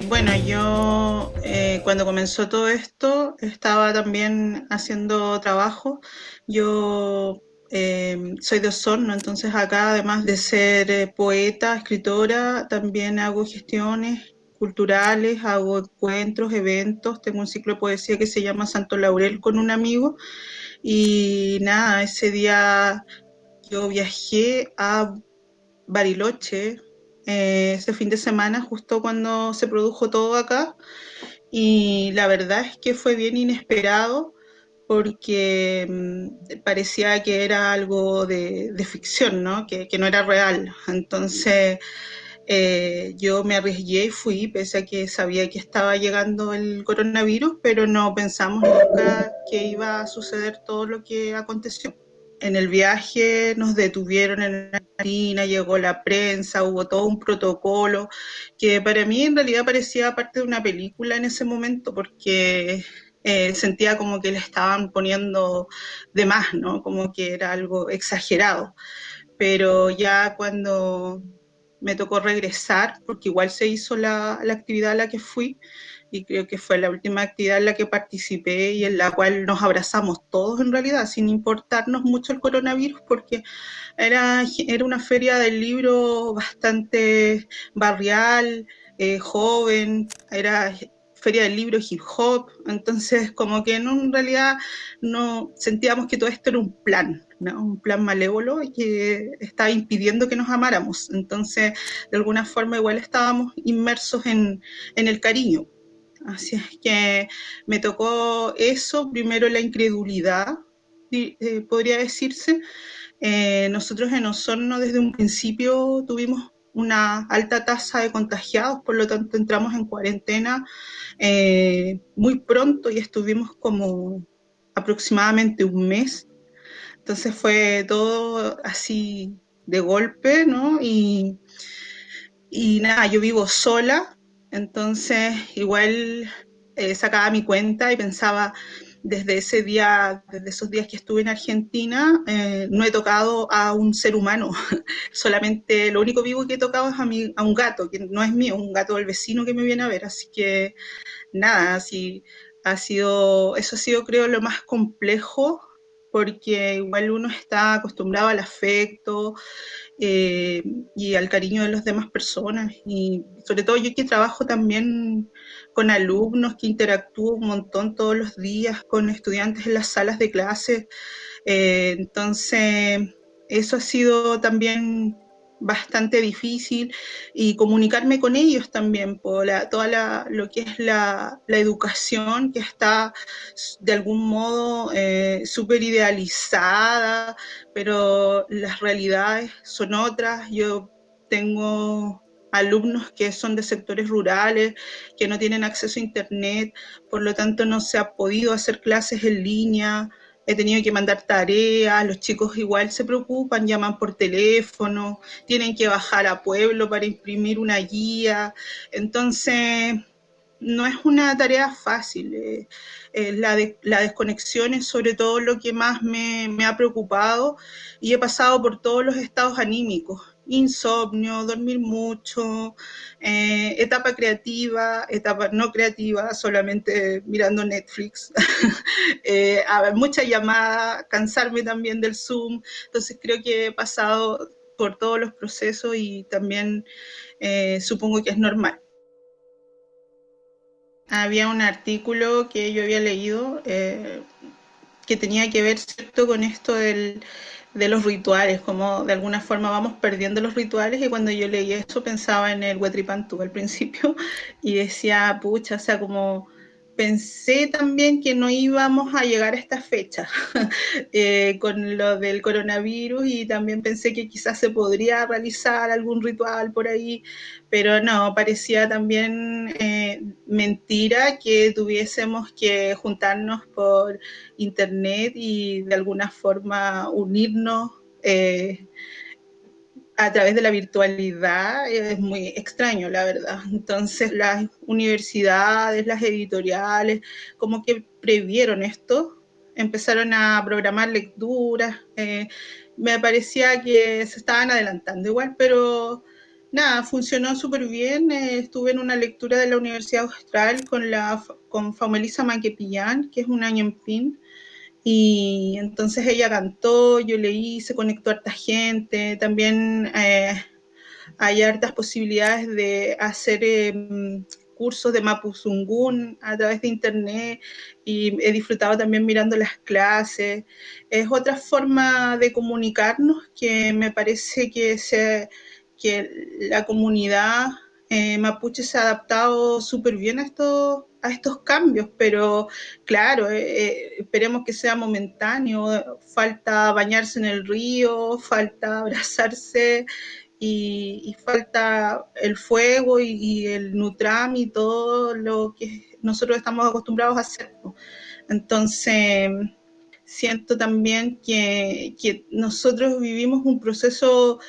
Bueno, yo cuando comenzó todo esto estaba también haciendo trabajo. Yo soy de Osorno, entonces acá además de ser poeta, escritora, también hago gestiones culturales, hago encuentros, eventos. Tengo un ciclo de poesía que se llama Santo Laurel con un amigo y nada, ese día yo viajé a Bariloche ese fin de semana, justo cuando se produjo todo acá, y la verdad es que fue bien inesperado porque parecía que era algo de ficción, ¿no? Que no era real. Entonces yo me arriesgué y fui, pese a que sabía que estaba llegando el coronavirus, pero no pensamos nunca que iba a suceder todo lo que aconteció. En el viaje nos detuvieron en la marina, llegó la prensa, hubo todo un protocolo que para mí en realidad parecía parte de una película en ese momento porque sentía como que le estaban poniendo de más, ¿no? Como que era algo exagerado. Pero ya cuando me tocó regresar, porque igual se hizo la actividad a la que fui, y creo que fue la última actividad en la que participé y en la cual nos abrazamos todos en realidad, sin importarnos mucho el coronavirus, porque era una feria del libro bastante barrial, joven, era feria del libro hip hop, entonces como que no, en realidad no sentíamos que todo esto era un plan, ¿no? Un plan malévolo que estaba impidiendo que nos amáramos, entonces de alguna forma igual estábamos inmersos en el cariño. Así es que me tocó eso, primero la incredulidad, podría decirse. Nosotros en Osorno desde un principio tuvimos una alta tasa de contagiados, por lo tanto entramos en cuarentena muy pronto y estuvimos como aproximadamente un mes. Entonces fue todo así de golpe, ¿no? Y nada, yo vivo sola, entonces igual sacaba mi cuenta y pensaba, desde ese día, desde esos días que estuve en Argentina, no he tocado a un ser humano, solamente lo único vivo que he tocado es a un gato, que no es mío, un gato del vecino que me viene a ver, así que nada, así eso ha sido creo lo más complejo, porque igual uno está acostumbrado al afecto, eh, y al cariño de las demás personas. Y sobre todo yo que trabajo también con alumnos, que interactúo un montón todos los días con estudiantes en las salas de clase. Entonces, eso ha sido también bastante difícil y comunicarme con ellos también por lo que es la educación que está de algún modo súper idealizada, pero las realidades son otras. Yo tengo alumnos que son de sectores rurales, que no tienen acceso a internet, por lo tanto no se ha podido hacer clases en línea, he tenido que mandar tareas, los chicos igual se preocupan, llaman por teléfono, tienen que bajar a pueblo para imprimir una guía, entonces no es una tarea fácil. La desconexión es sobre todo lo que más me ha preocupado y he pasado por todos los estados anímicos. Insomnio, dormir mucho, etapa creativa, etapa no creativa, solamente mirando Netflix, mucha llamada, cansarme también del Zoom. Entonces creo que he pasado por todos los procesos y también supongo que es normal. Había un artículo que yo había leído que tenía que ver, ¿cierto?, con esto de los rituales, como de alguna forma vamos perdiendo los rituales, y cuando yo leí eso pensaba en el Huetripantú al principio y decía, pucha, o sea, como pensé también que no íbamos a llegar a esta fecha con lo del coronavirus y también pensé que quizás se podría realizar algún ritual por ahí, pero no, parecía también mentira que tuviésemos que juntarnos por internet y de alguna forma unirnos. A través de la virtualidad es muy extraño, la verdad. Entonces, las universidades, las editoriales, como que previeron esto, empezaron a programar lecturas. Me parecía que se estaban adelantando igual, pero nada, funcionó súper bien. Estuve en una lectura de la Universidad Austral con Famelisa Maquepillán, que es un año en PIN, y entonces ella cantó, yo leí, se conectó a harta gente, también hay hartas posibilidades de hacer cursos de Mapuzungún a través de internet y he disfrutado también mirando las clases. Es otra forma de comunicarnos que me parece que la comunidad mapuche se ha adaptado súper bien a estos cambios, pero claro, esperemos que sea momentáneo, falta bañarse en el río, falta abrazarse y falta el fuego y el Nutram y todo lo que nosotros estamos acostumbrados a hacer. Entonces, siento también que nosotros vivimos un proceso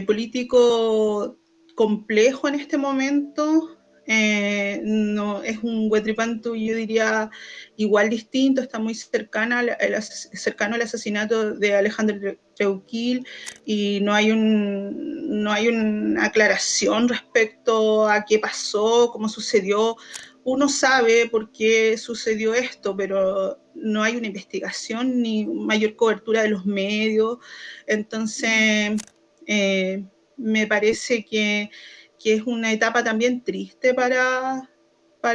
político complejo en este momento. No, es un Huetripantu, yo diría, igual distinto, está muy cercano al asesinato de Alejandro Treuquil y no hay una aclaración respecto a qué pasó, cómo sucedió. Uno sabe por qué sucedió esto, pero no hay una investigación ni mayor cobertura de los medios. Entonces, eh, me parece que es una etapa también triste para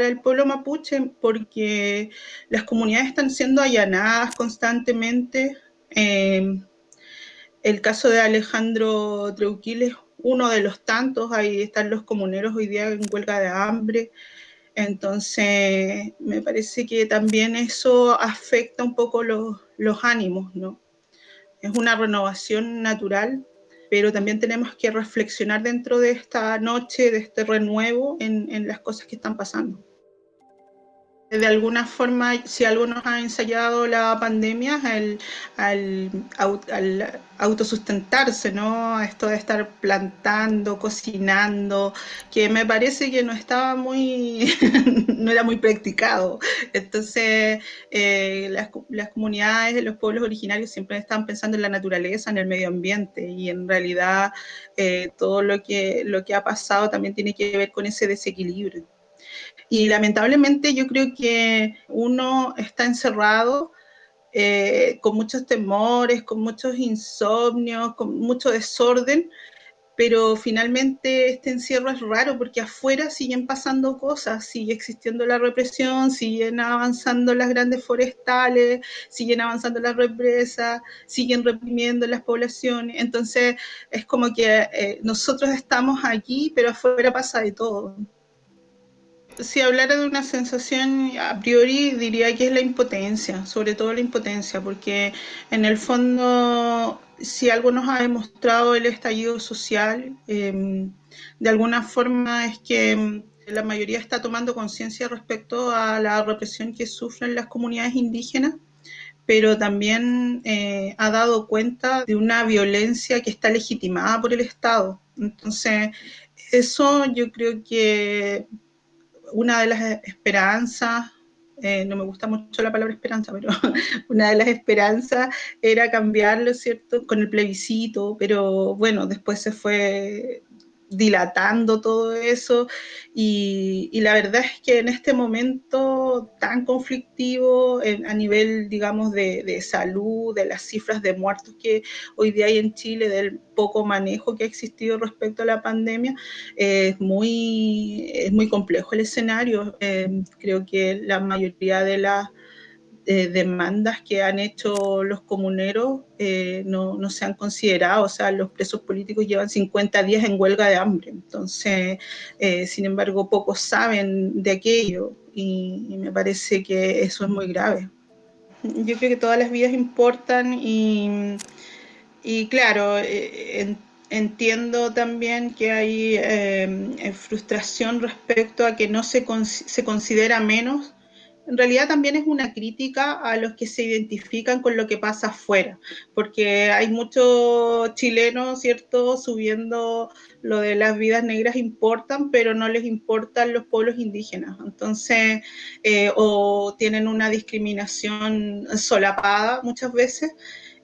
el pueblo mapuche porque las comunidades están siendo allanadas constantemente. El caso de Alejandro Treuquil es uno de los tantos, ahí están los comuneros hoy día en huelga de hambre. Entonces, me parece que también eso afecta un poco los ánimos, ¿no? Es una renovación natural, pero también tenemos que reflexionar dentro de esta noche, de este renuevo en las cosas que están pasando. De alguna forma, si algo nos ha ensayado la pandemia, al autosustentarse, ¿no? Esto de estar plantando, cocinando, que me parece que no estaba muy, no era muy practicado. Entonces, las comunidades, los pueblos originarios siempre están pensando en la naturaleza, en el medio ambiente, y en realidad todo lo que ha pasado también tiene que ver con ese desequilibrio. Y lamentablemente yo creo que uno está encerrado con muchos temores, con muchos insomnios, con mucho desorden, pero finalmente este encierro es raro porque afuera siguen pasando cosas, sigue existiendo la represión, siguen avanzando las grandes forestales, siguen avanzando las represas, siguen reprimiendo las poblaciones. Entonces es como que nosotros estamos aquí, pero afuera pasa de todo. Si hablara de una sensación a priori diría que es la impotencia, sobre todo la impotencia, porque en el fondo si algo nos ha demostrado el estallido social, de alguna forma es que la mayoría está tomando conciencia respecto a la represión que sufren las comunidades indígenas, pero también ha dado cuenta de una violencia que está legitimada por el Estado. Entonces, eso yo creo que una de las esperanzas, no me gusta mucho la palabra esperanza, pero una de las esperanzas era cambiarlo, ¿cierto? Con el plebiscito, pero bueno, después se fue dilatando todo eso y la verdad es que en este momento tan conflictivo a nivel, digamos, de salud, de las cifras de muertos que hoy día hay en Chile, del poco manejo que ha existido respecto a la pandemia, es muy complejo el escenario. Creo que la mayoría demandas que han hecho los comuneros no se han considerado. O sea, los presos políticos llevan 50 días en huelga de hambre. Entonces, sin embargo, pocos saben de aquello y me parece que eso es muy grave. Yo creo que todas las vidas importan y claro, entiendo también que hay frustración respecto a que no se considera menos. En realidad también es una crítica a los que se identifican con lo que pasa afuera, porque hay muchos chilenos, ¿cierto?, subiendo lo de las vidas negras importan, pero no les importan los pueblos indígenas. Entonces, o tienen una discriminación solapada muchas veces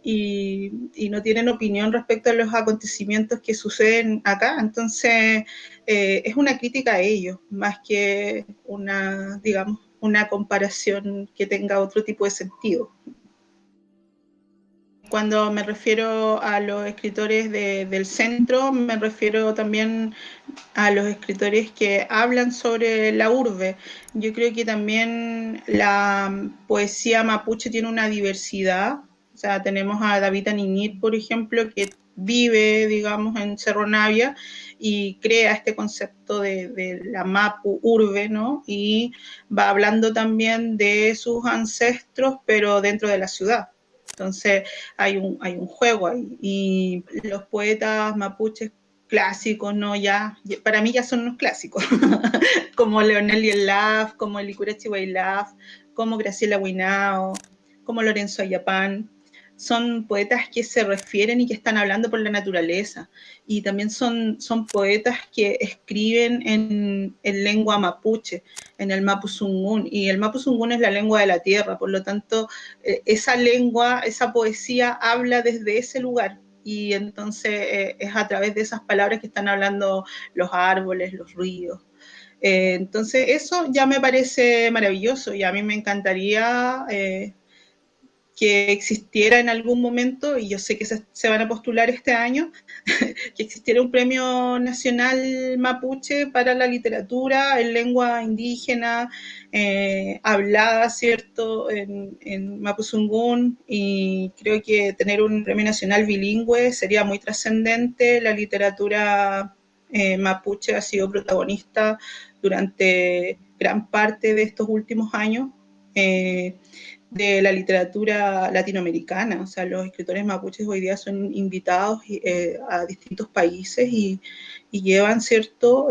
y no tienen opinión respecto a los acontecimientos que suceden acá. Entonces, es una crítica a ellos, más que una, digamos, una comparación que tenga otro tipo de sentido. Cuando me refiero a los escritores del centro, me refiero también a los escritores que hablan sobre la urbe. Yo creo que también la poesía mapuche tiene una diversidad. O sea, tenemos a David Aniñit, por ejemplo, que vive, digamos, en Cerro Navia y crea este concepto de la mapu urbe, ¿no? Y va hablando también de sus ancestros, pero dentro de la ciudad. Entonces hay un juego ahí. Y los poetas mapuches clásicos, ¿no? Ya, para mí ya son unos clásicos, como Leonel Yelaf, como Licurachi Wailaf, como Graciela Huinao, como Lorenzo Ayapán. Son poetas que se refieren y que están hablando por la naturaleza. Y también son poetas que escriben en lengua mapuche, en el mapuzungún. Y el mapuzungún es la lengua de la tierra, por lo tanto, esa lengua, esa poesía habla desde ese lugar y entonces es a través de esas palabras que están hablando los árboles, los ríos. Entonces eso ya me parece maravilloso y a mí me encantaría que existiera en algún momento, y yo sé que se van a postular este año, que existiera un premio nacional mapuche para la literatura en lengua indígena, hablada, ¿cierto?, en mapuzungún, y creo que tener un premio nacional bilingüe sería muy trascendente. La literatura mapuche ha sido protagonista durante gran parte de estos últimos años. De la literatura latinoamericana. O sea, los escritores mapuches hoy día son invitados a distintos países y llevan, ¿cierto?,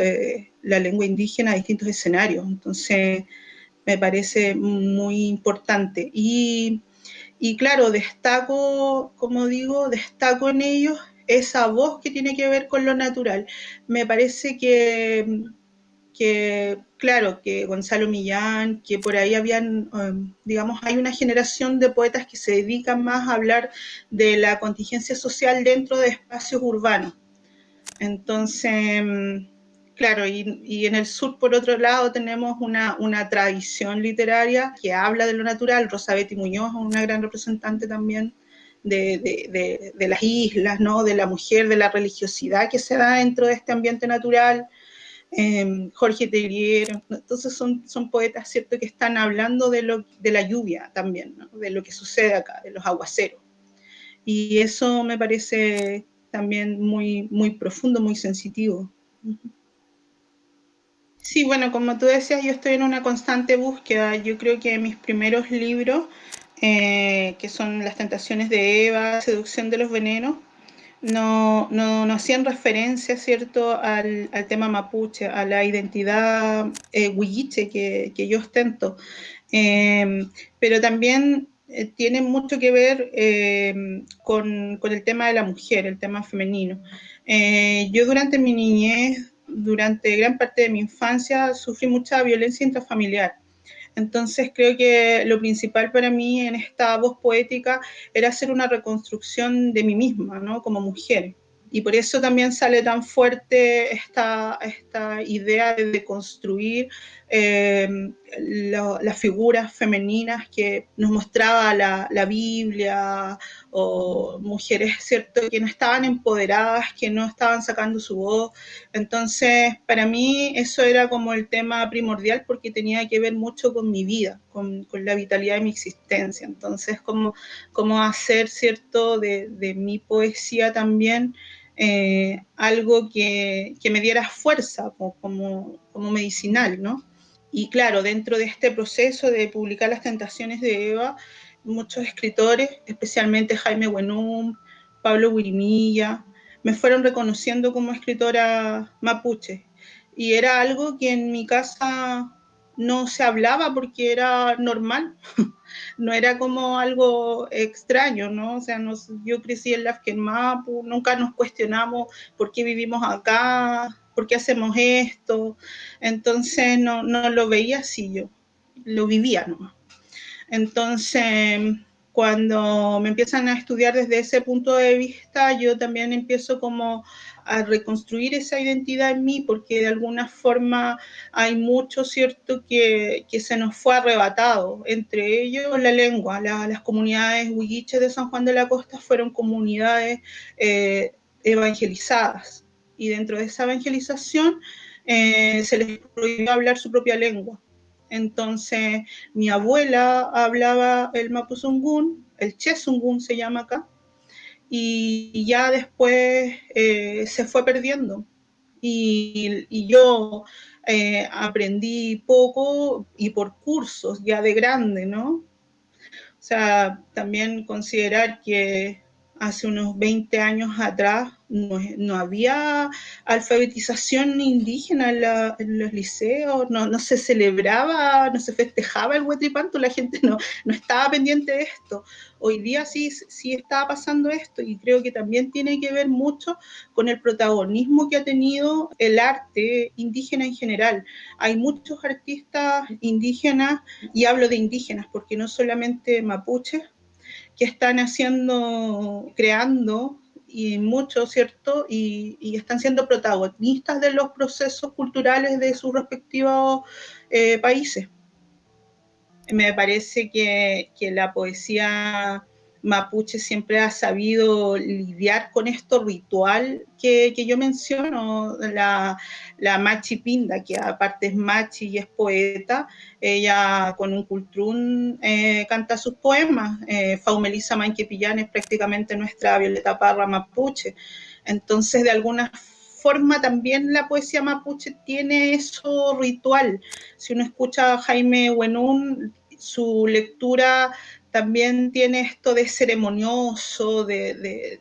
la lengua indígena a distintos escenarios. Entonces, me parece muy importante. Y claro, destaco, como digo, destaco en ellos esa voz que tiene que ver con lo natural. Me parece que claro, que Gonzalo Millán, que por ahí habían, digamos, hay una generación de poetas que se dedican más a hablar de la contingencia social dentro de espacios urbanos. Entonces, claro, y en el sur, por otro lado, tenemos una tradición literaria que habla de lo natural. Rosa Betty Muñoz es una gran representante también de las islas, ¿no?, de la mujer, de la religiosidad que se da dentro de este ambiente natural. Jorge Teillier. Entonces son poetas, ¿cierto?, que están hablando de la lluvia también, ¿no?, de lo que sucede acá, de los aguaceros. Y eso me parece también muy, muy profundo, muy sensitivo. Sí, bueno, como tú decías, yo estoy en una constante búsqueda. Yo creo que mis primeros libros, que son Las tentaciones de Eva, Seducción de los venenos, no hacían referencia, ¿cierto?, al tema mapuche, a la identidad huilliche que yo ostento. Eh, pero también tiene mucho que ver con el tema de la mujer, el tema femenino. Yo durante mi niñez, durante gran parte de mi infancia, sufrí mucha violencia intrafamiliar. Entonces creo que lo principal para mí en esta voz poética era hacer una reconstrucción de mí misma, ¿no?, como mujer. Y por eso también sale tan fuerte esta idea de construir eh, las figuras femeninas que nos mostraba la Biblia, o mujeres, ¿cierto?, que no estaban empoderadas, que no estaban sacando su voz. Entonces, para mí eso era como el tema primordial, porque tenía que ver mucho con mi vida, con la vitalidad de mi existencia. Entonces, cómo hacer, ¿cierto?, de mi poesía también algo que me diera fuerza como medicinal, ¿no? Y claro, dentro de este proceso de publicar Las Tentaciones de Eva, muchos escritores, especialmente Jaime Buenum, Pablo Guirimilla, me fueron reconociendo como escritora mapuche. Y era algo que en mi casa no se hablaba porque era normal, no era como algo extraño, ¿no? O sea, yo crecí en Lafkenmapu, nunca nos cuestionamos por qué vivimos acá, por qué hacemos esto. Entonces no lo veía así yo, lo vivía nomás. Entonces, cuando me empiezan a estudiar desde ese punto de vista, yo también empiezo como a reconstruir esa identidad en mí, porque de alguna forma hay mucho, ¿cierto?, que se nos fue arrebatado, entre ellos la lengua. Las comunidades huilliches de San Juan de la Costa fueron comunidades evangelizadas, y dentro de esa evangelización se les prohibió hablar su propia lengua. Entonces, mi abuela hablaba el mapuzungún, el chezungún se llama acá, y ya después se fue perdiendo. Y yo aprendí poco y por cursos ya de grande, ¿no? O sea, también considerar que hace unos 20 años atrás no había alfabetización indígena en los liceos, no se celebraba, no se festejaba el Huetripanto, la gente no estaba pendiente de esto. Hoy día sí está pasando esto, y creo que también tiene que ver mucho con el protagonismo que ha tenido el arte indígena en general. Hay muchos artistas indígenas, y hablo de indígenas porque no solamente mapuches, que están creando, y muchos, ¿cierto? Y están siendo protagonistas de los procesos culturales de sus respectivos países. Me parece que la poesía mapuche siempre ha sabido lidiar con esto ritual que yo menciono, la Machi Pinda, que aparte es machi y es poeta. Ella con un cultrún canta sus poemas. Faumelisa Manquepillán es prácticamente nuestra Violeta Parra mapuche. Entonces, de alguna forma, también la poesía mapuche tiene eso ritual. Si uno escucha a Jaime Buenún, su lectura también tiene esto de ceremonioso, de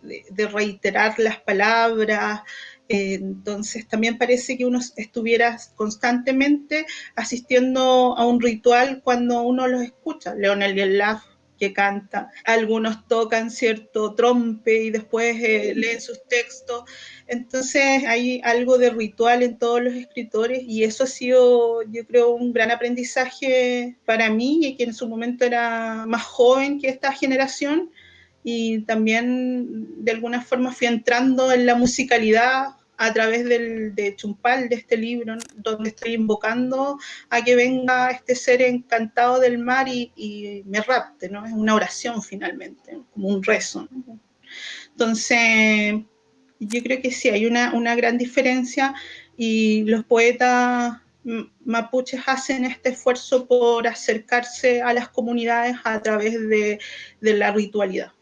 reiterar las palabras. Entonces también parece que uno estuviera constantemente asistiendo a un ritual cuando uno los escucha. Leonel Yelaf, que canta, algunos tocan cierto trompe y después leen sus textos. Entonces hay algo de ritual en todos los escritores, y eso ha sido, yo creo, un gran aprendizaje para mí, y que en su momento era más joven que esta generación, y también de alguna forma fui entrando en la musicalidad a través de Chumpal, de este libro, donde estoy invocando a que venga este ser encantado del mar y me rapte, ¿no? Es una oración finalmente, como un rezo, ¿no? Entonces, yo creo que sí, hay una gran diferencia, y los poetas mapuches hacen este esfuerzo por acercarse a las comunidades a través de la ritualidad.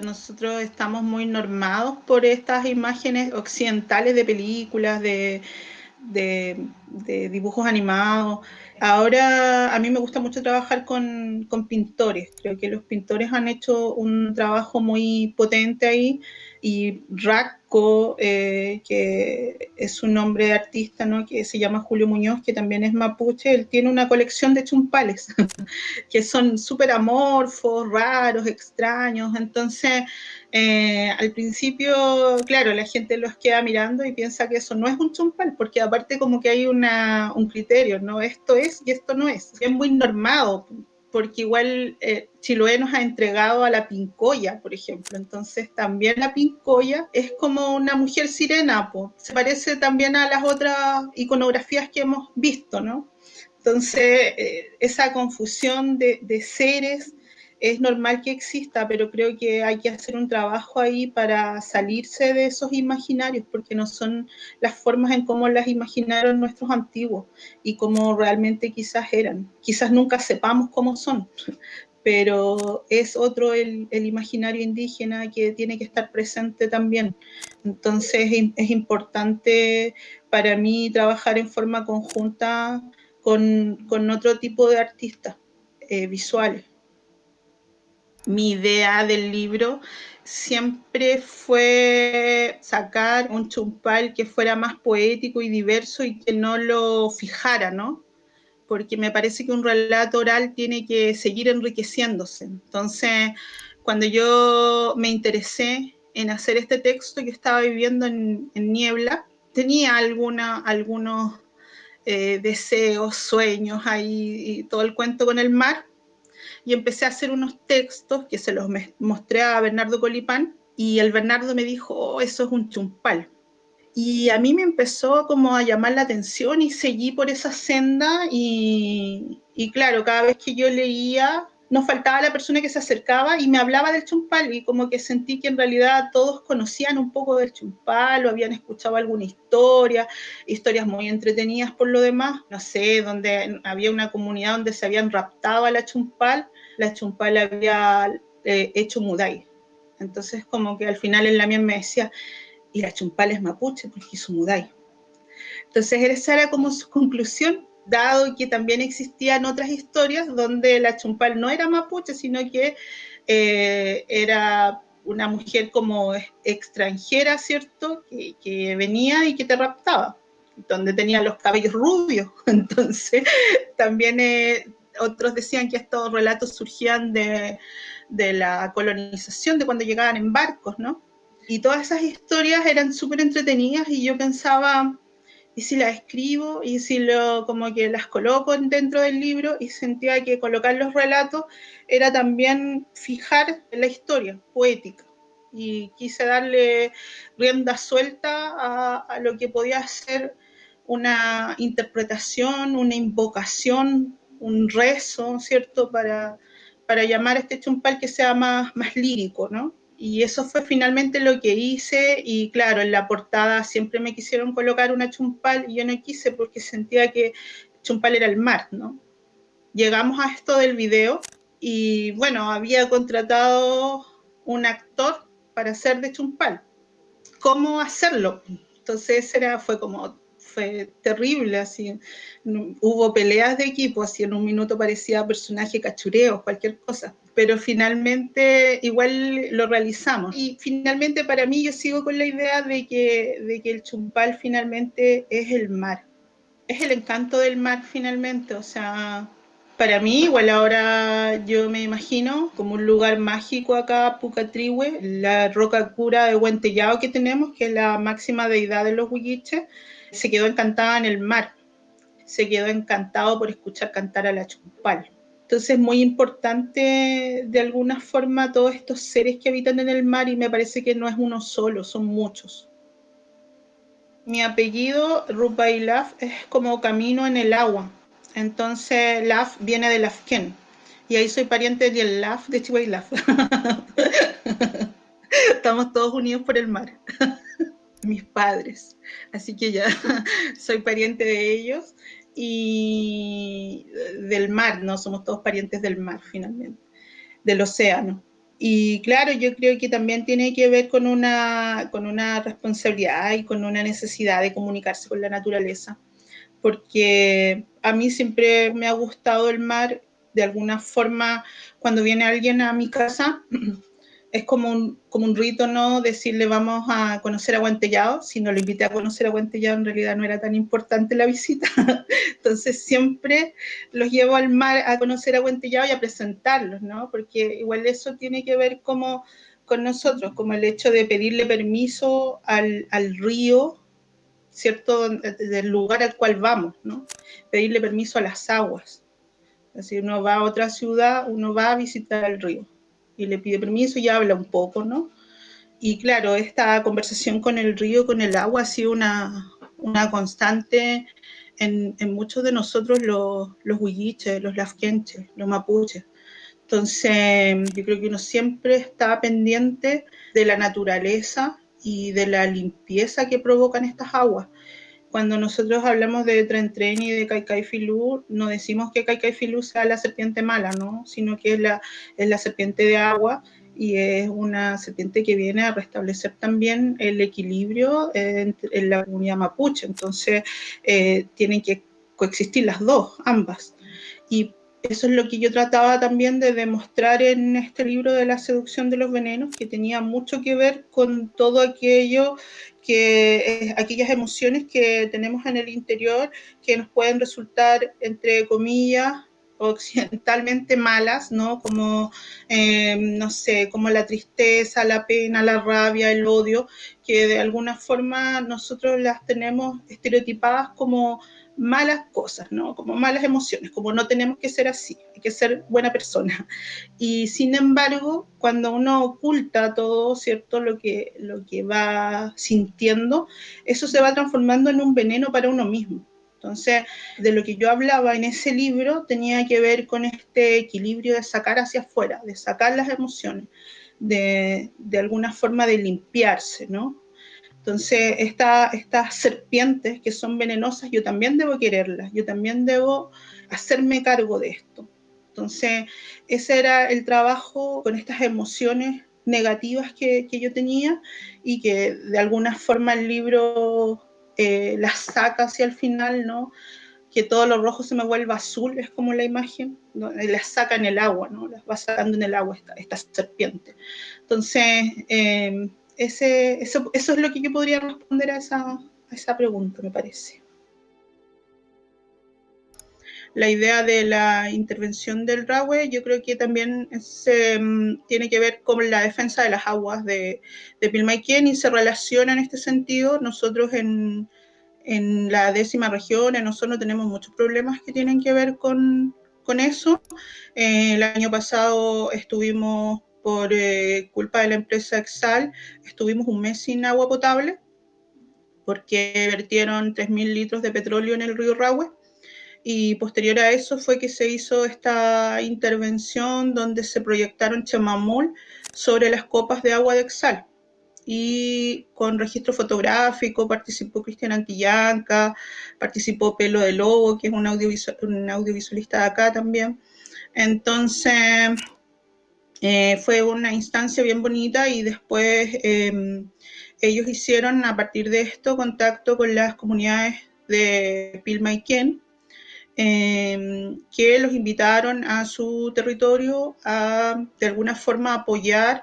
Nosotros estamos muy normados por estas imágenes occidentales de películas, de dibujos animados. Ahora a mí me gusta mucho trabajar con pintores. Creo que los pintores han hecho un trabajo muy potente ahí, y Racco, que es un nombre de artista, ¿no?, que se llama Julio Muñoz, que también es mapuche. Él tiene una colección de chumpales que son súper amorfos, raros, extraños. Entonces, al principio, claro, la gente los queda mirando y piensa que eso no es un chumpal, porque aparte como que hay un criterio, ¿no? Esto es y esto no es. Es muy normado. porque igual Chiloé nos ha entregado a la Pincoya, por ejemplo. Entonces también la Pincoya es como una mujer sirena, po. Se parece también a las otras iconografías que hemos visto, ¿no? Entonces, esa confusión de seres es normal que exista, pero creo que hay que hacer un trabajo ahí para salirse de esos imaginarios, porque no son las formas en cómo las imaginaron nuestros antiguos y cómo realmente quizás eran. Quizás nunca sepamos cómo son, pero es otro el imaginario indígena que tiene que estar presente también. Entonces es importante para mí trabajar en forma conjunta con otro tipo de artistas visuales. Mi idea del libro siempre fue sacar un chumpal que fuera más poético y diverso y que no lo fijara, ¿no? Porque me parece que un relato oral tiene que seguir enriqueciéndose. Entonces, cuando yo me interesé en hacer este texto, yo estaba viviendo en Niebla, tenía algunos deseos, sueños ahí y todo el cuento con el mar, y empecé a hacer unos textos que se los mostré a Bernardo Colipán, y el Bernardo me dijo, oh, eso es un chumpal. Y a mí me empezó como a llamar la atención y seguí por esa senda y claro, cada vez que yo leía, nos faltaba la persona que se acercaba y me hablaba del chumpal y como que sentí que en realidad todos conocían un poco del chumpal o habían escuchado alguna historia, historias muy entretenidas por lo demás, no sé, donde había una comunidad donde se habían raptado a la chumpal había hecho mudai. Entonces como que al final en la mía me decía, y la chumpal es mapuche porque hizo mudai. Entonces esa era como su conclusión, dado que también existían otras historias donde la chumpal no era mapuche, sino que era una mujer como extranjera, ¿cierto? Que venía y que te raptaba, donde tenía los cabellos rubios. Entonces también otros decían que estos relatos surgían de la colonización, de cuando llegaban en barcos, ¿no? Y todas esas historias eran súper entretenidas y yo pensaba, ¿y si las escribo? ¿Y si como que las coloco dentro del libro? Y sentía que colocar los relatos era también fijar la historia poética. Y quise darle rienda suelta a lo que podía ser una interpretación, una invocación, un rezo, ¿cierto? Para llamar a este chumpal que sea más lírico, ¿no? Y eso fue finalmente lo que hice y claro, en la portada siempre me quisieron colocar una chumpal y yo no quise porque sentía que chumpal era el mar, ¿no? Llegamos a esto del video y bueno, había contratado un actor para hacer de chumpal. ¿Cómo hacerlo? Entonces fue terrible, así, hubo peleas de equipo, así en un minuto parecía personaje cachureo, cualquier cosa, pero finalmente igual lo realizamos. Y finalmente para mí yo sigo con la idea de que el chumpal finalmente es el mar, es el encanto del mar finalmente, o sea, para mí, igual ahora yo me imagino como un lugar mágico acá, Pucatrihue, la roca cura de Huentellao que tenemos, que es la máxima deidad de los huilliches, se quedó encantada en el mar, se quedó encantado por escuchar cantar a la chumpal. Entonces es muy importante de alguna forma todos estos seres que habitan en el mar y me parece que no es uno solo, son muchos. Mi apellido, Rupailaf, es como camino en el agua. Entonces, Laf viene de Lafken. Y ahí soy pariente del Laf de Chihuahilaf. Estamos todos unidos por el mar. Mis padres. Así que ya soy pariente de ellos. Y del mar, no somos todos parientes del mar, finalmente. Del océano. Y claro, yo creo que también tiene que ver con una responsabilidad y con una necesidad de comunicarse con la naturaleza, porque a mí siempre me ha gustado el mar, de alguna forma, cuando viene alguien a mi casa, es como un rito, ¿no? Decirle vamos a conocer a Huentellao. Si no lo invité a conocer a Huentellao, en realidad no era tan importante la visita. Entonces siempre los llevo al mar a conocer a Huentellao y a presentarlos, ¿no? Porque igual eso tiene que ver como con nosotros, como el hecho de pedirle permiso al río, ¿cierto? Del lugar al cual vamos, ¿no? Pedirle permiso a las aguas. Si uno va a otra ciudad, uno va a visitar el río y le pide permiso y habla un poco, ¿no? Y claro, esta conversación con el río, con el agua, ha sido una constante en muchos de nosotros los huilliches, los lafkenches, los mapuches. Entonces, yo creo que uno siempre está pendiente de la naturaleza y de la limpieza que provocan estas aguas. Cuando nosotros hablamos de Tren y de Caicai-Filú, no decimos que Caicai-Filú sea la serpiente mala, ¿no? Sino que es la serpiente de agua y es una serpiente que viene a restablecer también el equilibrio en la comunidad mapuche. Entonces, tienen que coexistir las dos, ambas. Y eso es lo que yo trataba también de demostrar en este libro de La seducción de los venenos, que tenía mucho que ver con todo aquello aquellas emociones que tenemos en el interior que nos pueden resultar, entre comillas, occidentalmente malas, ¿no? Como, no sé, como la tristeza, la pena, la rabia, el odio, que de alguna forma nosotros las tenemos estereotipadas como malas cosas, ¿no? Como malas emociones, como no tenemos que ser así, hay que ser buena persona. Y sin embargo, cuando uno oculta todo, ¿cierto? Lo que va sintiendo, eso se va transformando en un veneno para uno mismo. Entonces, de lo que yo hablaba en ese libro tenía que ver con este equilibrio de sacar hacia afuera, de sacar las emociones, de alguna forma de limpiarse, ¿no? Entonces, estas serpientes que son venenosas, yo también debo quererlas, yo también debo hacerme cargo de esto. Entonces, ese era el trabajo con estas emociones negativas que yo tenía y que de alguna forma el libro las saca hacia el final, ¿no? Que todo lo rojo se me vuelva azul, es como la imagen, ¿no? Las saca en el agua, ¿no? Las va sacando en el agua esta serpiente. Entonces, eso es lo que yo podría responder a esa pregunta, me parece. La idea de la intervención del RAWE yo creo que también tiene que ver con la defensa de las aguas de Pilmaiquén y se relaciona en este sentido. Nosotros en la 10ª región, en Osorno, tenemos muchos problemas que tienen que ver con eso. El año pasado estuvimos, por culpa de la empresa Exal, estuvimos un mes sin agua potable porque vertieron 3.000 litros de petróleo en el río Rahue. Y posterior a eso fue que se hizo esta intervención donde se proyectaron chamamul sobre las copas de agua de Exal y con registro fotográfico participó Cristian Antillanca, participó Pelo de Lobo, que es un audiovisualista de acá también. Entonces, fue una instancia bien bonita y después ellos hicieron a partir de esto contacto con las comunidades de Pilmaiquén, que los invitaron a su territorio a de alguna forma apoyar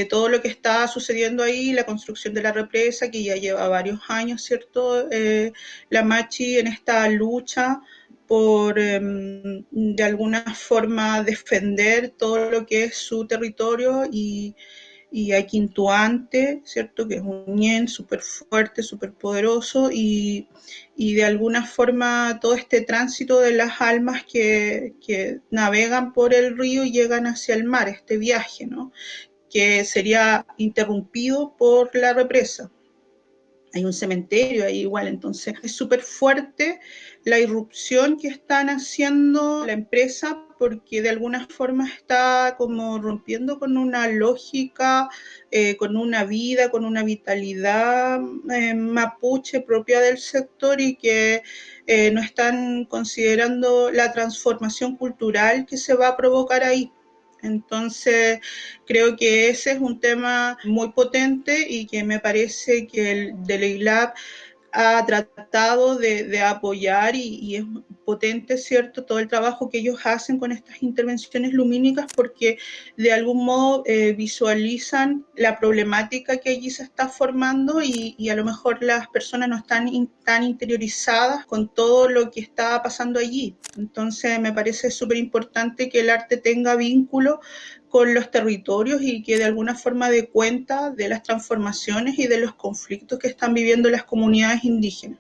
todo lo que está sucediendo ahí, la construcción de la represa, que ya lleva varios años, ¿cierto? La Machi en esta lucha por, de alguna forma, defender todo lo que es su territorio y a Quintuante, ¿cierto? Que es un ñen súper fuerte, súper poderoso y de alguna forma todo este tránsito de las almas que navegan por el río y llegan hacia el mar, este viaje, ¿no? Que sería interrumpido por la represa. Hay un cementerio ahí igual, entonces es súper fuerte la irrupción que están haciendo la empresa porque de alguna forma está como rompiendo con una lógica, con una vida, con una vitalidad mapuche propia del sector y que no están considerando la transformación cultural que se va a provocar ahí. Entonces, creo que ese es un tema muy potente y que me parece que el de Leilab ha tratado de apoyar y es potente, ¿cierto?, todo el trabajo que ellos hacen con estas intervenciones lumínicas porque de algún modo visualizan la problemática que allí se está formando y a lo mejor las personas no están tan interiorizadas con todo lo que está pasando allí. Entonces me parece súper importante que el arte tenga vínculo con los territorios y que de alguna forma dé cuenta de las transformaciones y de los conflictos que están viviendo las comunidades indígenas.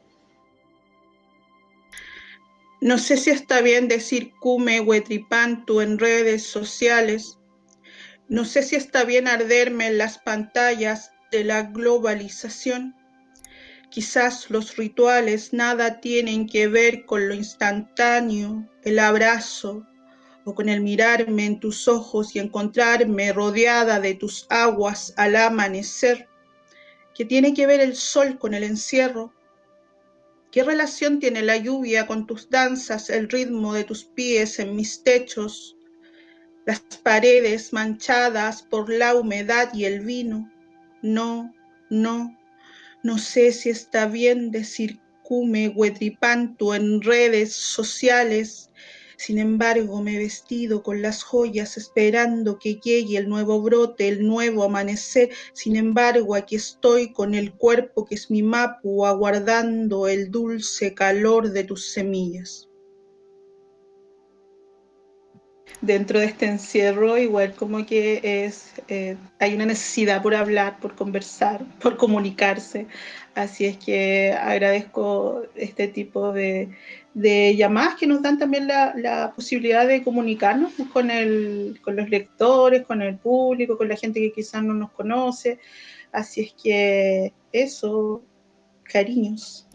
No sé si está bien decir cume huetripantu en redes sociales. No sé si está bien arderme en las pantallas de la globalización. Quizás los rituales nada tienen que ver con lo instantáneo, el abrazo, o con el mirarme en tus ojos y encontrarme rodeada de tus aguas al amanecer. ¿Qué tiene que ver el sol con el encierro? ¿Qué relación tiene la lluvia con tus danzas, el ritmo de tus pies en mis techos, las paredes manchadas por la humedad y el vino? No, no, no sé si está bien decir cume huetripantu en redes sociales. Sin embargo, me he vestido con las joyas esperando que llegue el nuevo brote, el nuevo amanecer. Sin embargo, aquí estoy con el cuerpo que es mi mapu, aguardando el dulce calor de tus semillas. Dentro de este encierro, igual como que hay una necesidad por hablar, por conversar, por comunicarse. Así es que agradezco este tipo de llamadas que nos dan también la posibilidad de comunicarnos con los lectores, con el público, con la gente que quizás no nos conoce. Así es que eso, cariños.